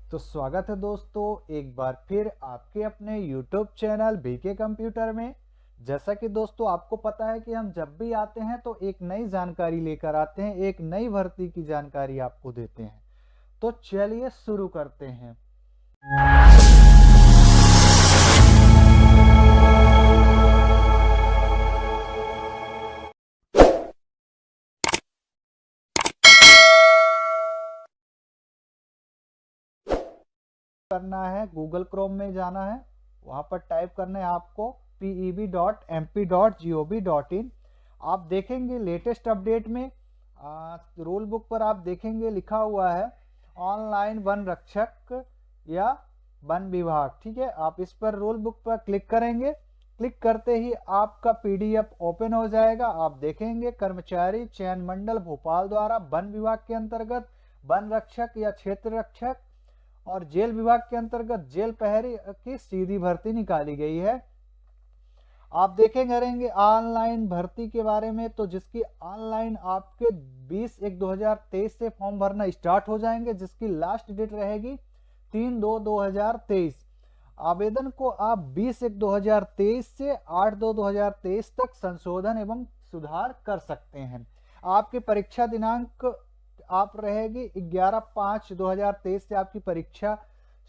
तो स्वागत है दोस्तों एक बार फिर आपके अपने YouTube चैनल बीके कंप्यूटर में। जैसा कि दोस्तों आपको पता है कि हम जब भी आते हैं तो एक नई जानकारी लेकर आते हैं, एक नई भर्ती की जानकारी आपको देते हैं। तो चलिए शुरू करते हैं। करना है, गूगल क्रोम में जाना है, वहां पर टाइप करना है आपको peb.mp.gov.in। आप देखेंगे लेटेस्ट अपडेट में रूल बुक पर आप देखेंगे लिखा हुआ है ऑनलाइन वन रक्षक या वन विभाग। ठीक है, आप इस पर रूल बुक पर क्लिक करेंगे। क्लिक करते ही आपका पीडीएफ ओपन हो जाएगा। आप देखेंगे कर्मचारी चयन मंडल भोपाल द्वारा वन विभाग के अंतर्गत वन रक्षक या क्षेत्र रक्षक और जेल विभाग के अंतर्गत जेल प्रहरी की सीधी भर्ती निकाली गई है। आप देखेंगे ऑनलाइन भर्ती के बारे में, तो जिसकी ऑनलाइन आपके 20/1/2023 से फॉर्म भरना स्टार्ट हो जाएंगे, जिसकी लास्ट डेट रहेगी 3/2/2023। आवेदन को आप 20/1/2023 से 8/2/2023 तक संशोधन एवं सुधार कर सकते हैं। आपकी परीक्षा दिनांक आप रहेगी 11/5/2023 से आपकी परीक्षा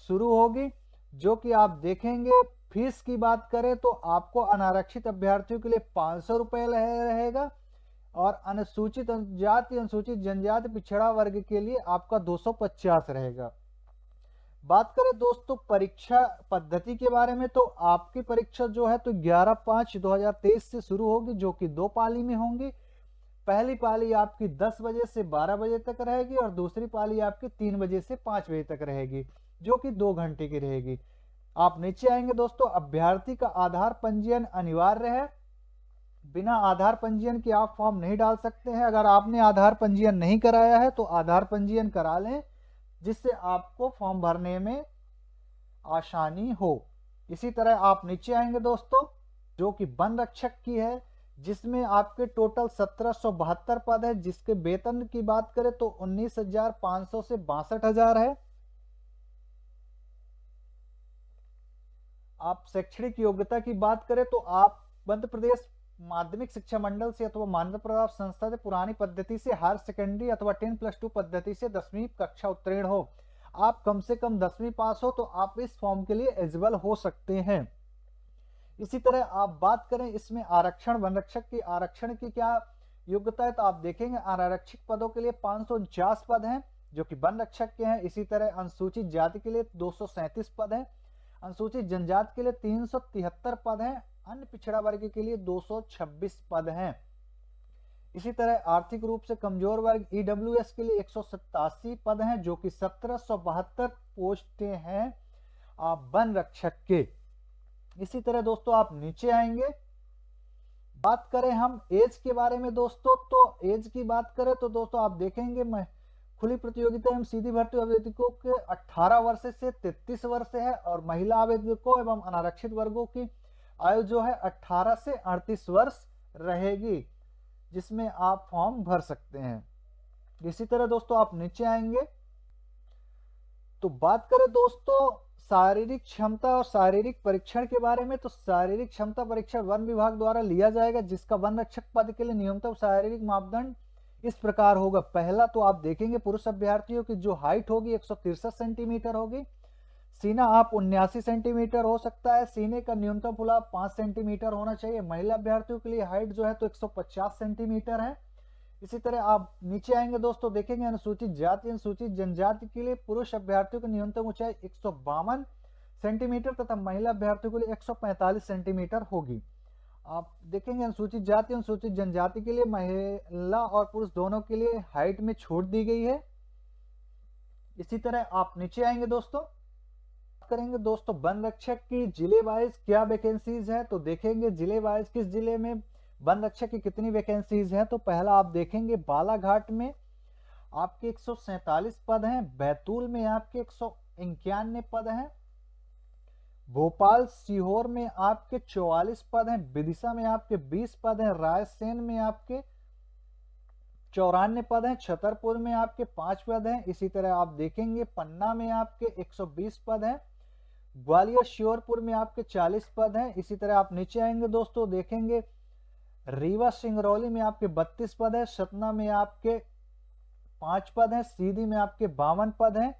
शुरू होगी, जो कि आप देखेंगे। फीस की बात करें तो आपको अनारक्षित अभ्यर्थियों के लिए 500 रुपये रहेगा और अनुसूचित जाति, अनुसूचित जनजाति, पिछड़ा वर्ग के लिए आपका 250 रहेगा। बात करें दोस्तों परीक्षा पद्धति के बारे में, तो आपकी परीक्षा जो है तो 11/5/2023 से शुरू होगी, जो कि 2 पाली में होंगी। पहली पाली आपकी 10 बजे से 12 बजे तक रहेगी और दूसरी पाली आपकी 3 बजे से 5 बजे तक रहेगी, जो कि 2 घंटे की रहेगी। आप नीचे आएंगे दोस्तों, अभ्यर्थी का आधार पंजीयन अनिवार्य है। बिना आधार पंजीयन के आप फॉर्म नहीं डाल सकते हैं। अगर आपने आधार पंजीयन नहीं कराया है तो आधार पंजीयन करा लें, जिससे आपको फॉर्म भरने में आसानी हो। इसी तरह आप नीचे आएंगे दोस्तों, जो कि वन रक्षक की है, जिसमें आपके टोटल 1772 पद है, जिसके वेतन की बात करें तो 19,500 से 62,000 है। आप शैक्षणिक योग्यता की बात करें तो आप मध्य प्रदेश माध्यमिक शिक्षा मंडल से अथवा मान्यता प्राप्त संस्था से पुरानी पद्धति से हायर सेकेंडरी अथवा 10+2 पद्धति से 10वीं कक्षा उत्तीर्ण हो। आप कम से कम 10वीं पास हो तो आप इस फॉर्म के लिए एलिजिबल हो सकते हैं। इसी तरह आप बात करें इसमें आरक्षण, वन रक्षक की आरक्षण की क्या योग्यता है, तो आप देखेंगे आरक्षित पदों के लिए 549 पद हैं, जो कि वन रक्षक के हैं। इसी तरह अनुसूचित जाति के लिए 237 पद हैं, अनुसूचित जनजाति के लिए 373 पद हैं, अन्य पिछड़ा वर्ग के लिए 226 पद हैं। इसी तरह आर्थिक रूप से कमजोर वर्ग ईडब्ल्यूएस के लिए 187 पद हैं, जो कि 1772 पोस्टें हैं वन रक्षक के। इसी तरह दोस्तों आप नीचे आएंगे, बात करें हम एज के बारे में दोस्तों, तो एज की बात करें तो दोस्तों आप देखेंगे खुली प्रतियोगिता एवं सीधी भर्ती आवेदकों के 18 वर्ष से 33 वर्ष है और महिला आवेदकों एवं अनारक्षित वर्गों की आयु जो है 18 से 38 वर्ष रहेगी, जिसमें आप फॉर्म भर सकते हैं। इसी तरह दोस्तों आप नीचे आएंगे तो बात करें दोस्तों शारीरिक क्षमता और शारीरिक परीक्षण के बारे में, तो शारीरिक क्षमता परीक्षण वन विभाग द्वारा लिया जाएगा, जिसका वन रक्षक पद के लिए न्यूनतम शारीरिक मापदंड इस प्रकार होगा। पहला तो आप देखेंगे पुरुष अभ्यर्थियों की जो हाइट होगी 163 सेंटीमीटर होगी। सीना आप 79 सेंटीमीटर हो सकता है, सीने का न्यूनतम फुलाव 5 सेंटीमीटर होना चाहिए। महिला अभ्यर्थियों के लिए हाइट जो है तो 150 सेंटीमीटर है। इसी तरह आप नीचे आएंगे दोस्तों, देखेंगे अनुसूचित जाति, अनुसूचित जनजाति के लिए पुरुष अभ्यर्थियों की न्यूनतम ऊंचाई 152 सेंटीमीटर तथा महिला अभ्यर्थियों के लिए 145 सेंटीमीटर होगी। आप देखेंगे अनुसूचित जाति, अनुसूचित जनजाति के लिए महिला और पुरुष दोनों के लिए हाइट में छूट दी गई है। इसी तरह आप नीचे आएंगे दोस्तों, करेंगे दोस्तों वन रक्षक की जिले वाइज क्या वैकेंसीज है, तो देखेंगे जिले वाइज किस जिले में वन रक्षक की कितनी वैकेंसीज है। तो पहला आप देखेंगे बालाघाट में आपके 147 पद हैं, बैतूल में आपके 191 पद हैं, भोपाल सीहोर में आपके 44 पद हैं, विदिशा में आपके 20 पद हैं, रायसेन में आपके 94 पद हैं। छतरपुर में आपके 5 पद हैं। इसी तरह आप देखेंगे पन्ना में आपके 120 पद हैं। ग्वालियर श्योरपुर में आपके 40 पद हैं। इसी तरह आप नीचे आएंगे दोस्तों, देखेंगे रीवा सिंगरौली में आपके 32 पद है। सतना में आपके 5 पद हैं। सीधी में आपके 52 पद हैं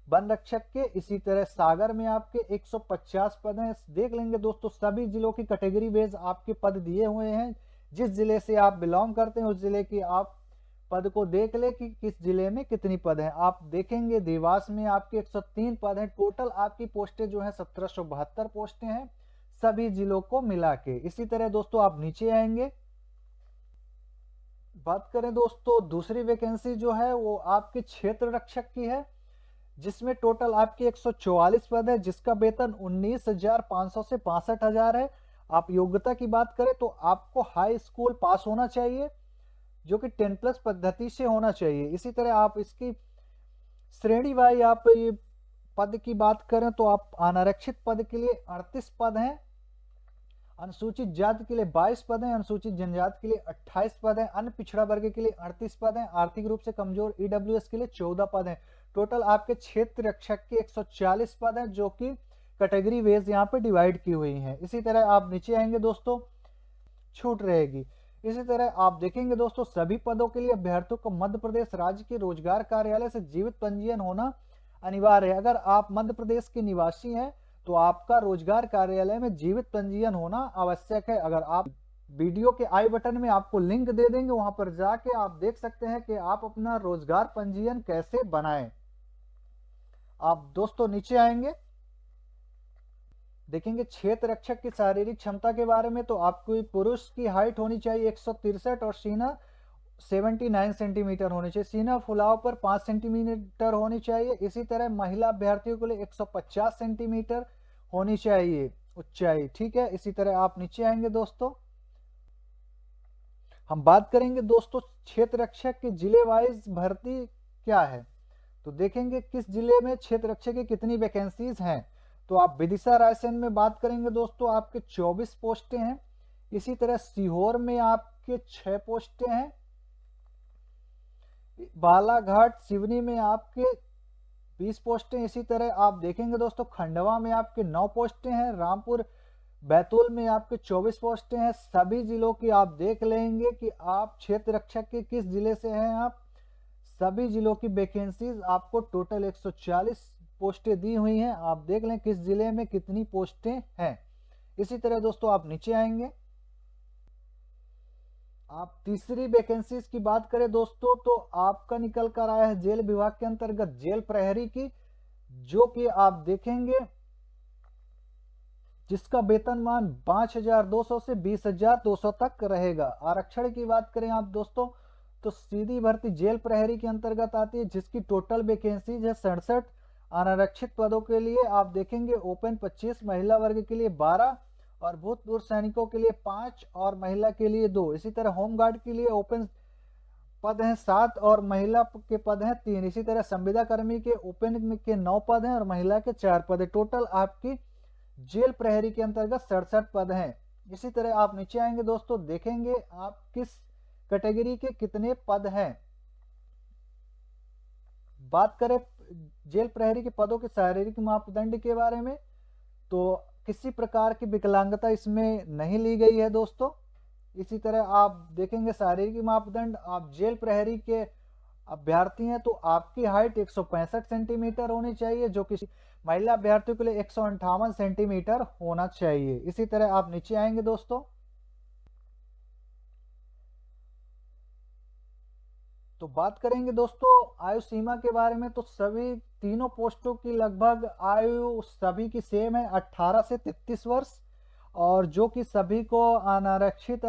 वन रक्षक के। इसी तरह सागर में आपके 150 पद हैं। देख लेंगे दोस्तों, सभी जिलों की कैटेगरी बेस आपके पद दिए हुए हैं। जिस जिले से आप बिलोंग करते हैं उस जिले की आप पद को देख ले कि किस जिले में कितनी पद हैं। आप देखेंगे देवास में आपके 103 पद हैं। टोटल आपकी पोस्टें जो है 1772 पोस्टें हैं सभी जिलों को मिला के। इसी तरह दोस्तों आप नीचे आएंगे, बात करें दोस्तों दूसरी वैकेंसी जो है वो आपके क्षेत्र रक्षक की है, जिसमें टोटल आपके 144 पद है, जिसका वेतन 19,500 से 65,000 है। आप योग्यता की बात करें तो आपको हाई स्कूल पास होना चाहिए, जो कि 10+ पद्धति से होना चाहिए। इसी तरह आप इसकी श्रेणी वाई आप ये पद की बात करें तो आप अनारक्षित पद के लिए 38 पद हैं। अनुसूचित जाति के लिए 22 पद हैं। अनुसूचित जनजाति के लिए 28 पद हैं। अन्य पिछड़ा वर्ग के लिए 38 पद हैं। आर्थिक रूप से कमजोर ईडब्ल्यूएस के लिए 14 पद हैं। टोटल आपके क्षेत्र रक्षक के 140 पद हैं, जो कि कैटेगरी वेज यहाँ पे डिवाइड की हुई हैं। इसी तरह आप नीचे आएंगे दोस्तों, छूट रहेगी। इसी तरह आप देखेंगे दोस्तों, सभी पदों के लिए अभ्यर्थियों को मध्य प्रदेश राज्य के रोजगार कार्यालय से जीवित पंजीयन होना अनिवार्य है। अगर आप मध्य प्रदेश के निवासी हैं तो आपका रोजगार कार्यालय में जीवित पंजीयन होना आवश्यक है। अगर आप वीडियो के आई बटन में आपको लिंक दे देंगे, वहां पर जाके आप देख सकते हैं कि आप अपना रोजगार पंजीयन कैसे बनाएं। आप दोस्तों नीचे आएंगे, देखेंगे क्षेत्र रक्षक की शारीरिक क्षमता के बारे में। तो आपको पुरुष की हाइट होनी चाहिए 163 और सीना 79 सेंटीमीटर होनी चाहिए। सीना फुलाव पर 5 सेंटीमीटर होनी चाहिए। इसी तरह महिला अभ्यर्थियों के लिए 150 सेंटीमीटर होनी चाहिए ऊंचाई, ठीक है। इसी तरह आप नीचे आएंगे दोस्तों, हम बात करेंगे दोस्तों क्षेत्र रक्षक के जिले वाइज भर्ती क्या है। तो देखेंगे किस जिले में क्षेत्र रक्षक की कितनी वैकेंसीज हैं। तो आप विदिशा रायसेन में बात करेंगे दोस्तों, आपके 24 पोस्टें हैं। इसी तरह सीहोर में आपके 6 पोस्टें हैं। बालाघाट सिवनी में आपके 20 पोस्टें। इसी तरह आप देखेंगे दोस्तों खंडवा में आपके 9 पोस्टें हैं। रामपुर बैतूल में आपके 24 पोस्टें हैं। सभी जिलों की आप देख लेंगे कि आप क्षेत्र रक्षक के किस जिले से हैं। आप सभी जिलों की वैकेंसीज आपको टोटल 140 पोस्टें दी हुई हैं। आप देख लें किस जिले में कितनी पोस्टें हैं। इसी तरह दोस्तों आप नीचे आएंगे, आप तीसरी वैकेंसीज की बात करें दोस्तों तो आपका निकल कर आया है जेल विभाग के अंतर्गत जेल प्रहरी की, जो कि आप देखेंगे जिसका वेतनमान 5,200 से 20,200 तक रहेगा। आरक्षण की बात करें आप दोस्तों तो सीधी भर्ती जेल प्रहरी के अंतर्गत आती है, जिसकी टोटल वैकेंसीज है 67। अनारक्षित पदों के लिए आप देखेंगे ओपन 25, महिला वर्ग के लिए 12 और भूतपूर्व सैनिकों के लिए 5 और महिला के लिए 2। इसी तरह होमगार्ड के लिए ओपन पद हैं 7 और महिला के पद हैं 3। इसी तरह संविदा कर्मी के ओपन के 9 पद हैं और महिला के 4 पद हैं। टोटल आपकी जेल प्रहरी के अंतर्गत 67 पद हैं। इसी तरह आप नीचे आएंगे दोस्तों, देखेंगे आप किस कैटेगरी के कितने पद हैं। बात करें जेल प्रहरी के पदों के शारीरिक मापदंड के बारे में तो किसी प्रकार की विकलांगता इसमें नहीं ली गई है दोस्तों। इसी तरह आप देखेंगे शारीरिक मापदंड, आप जेल प्रहरी के अभ्यर्थी हैं तो आपकी हाइट 165 सेंटीमीटर होनी चाहिए, जो कि महिला अभ्यर्थियों के लिए 158 सेंटीमीटर होना चाहिए। इसी तरह आप नीचे आएंगे दोस्तों, तो बात करेंगे दोस्तों आयु सीमा के बारे में। तो सभी तीनों पोस्टों की लगभग आयु सभी की सेम है 18 से 33 वर्ष, और जो कि सभी को अनारक्षित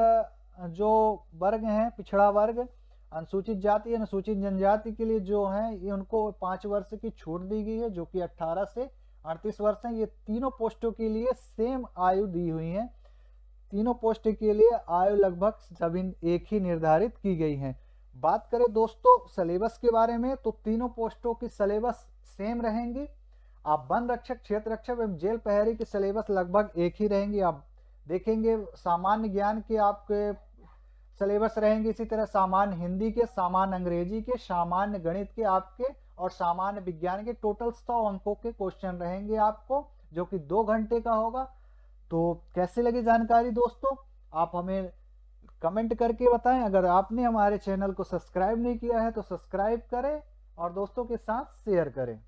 जो वर्ग हैं पिछड़ा वर्ग, अनुसूचित जाति अनुसूचित जनजाति के लिए जो है ये उनको 5 वर्ष की छूट दी गई है, जो कि 18 से 38 वर्ष है। ये तीनों पोस्टों के लिए सेम आयु दी हुई है। तीनों पोस्ट के लिए आयु लगभग सभी एक ही निर्धारित की गई है। बात करें दोस्तों सिलेबस के बारे में तो तीनों पोस्टों की सिलेबस सेम रहेंगी। आप वन रक्षक क्षेत्र रक्षक एवं जेल प्रहरी की सिलेबस लगभग एक ही रहेंगी। आप देखेंगे सामान्य ज्ञान के आपके सिलेबस रहेंगे इसी तरह सामान्य हिंदी के, सामान्य अंग्रेजी के, सामान्य गणित के आपके और सामान्य विज्ञान के। टोटल 100 अंकों के क्वेश्चन रहेंगे आपको, जो कि 2 घंटे का होगा। तो कैसी लगी जानकारी दोस्तों, आप हमें कमेंट करके बताएं। अगर आपने हमारे चैनल को सब्सक्राइब नहीं किया है तो सब्सक्राइब करें और दोस्तों के साथ शेयर करें।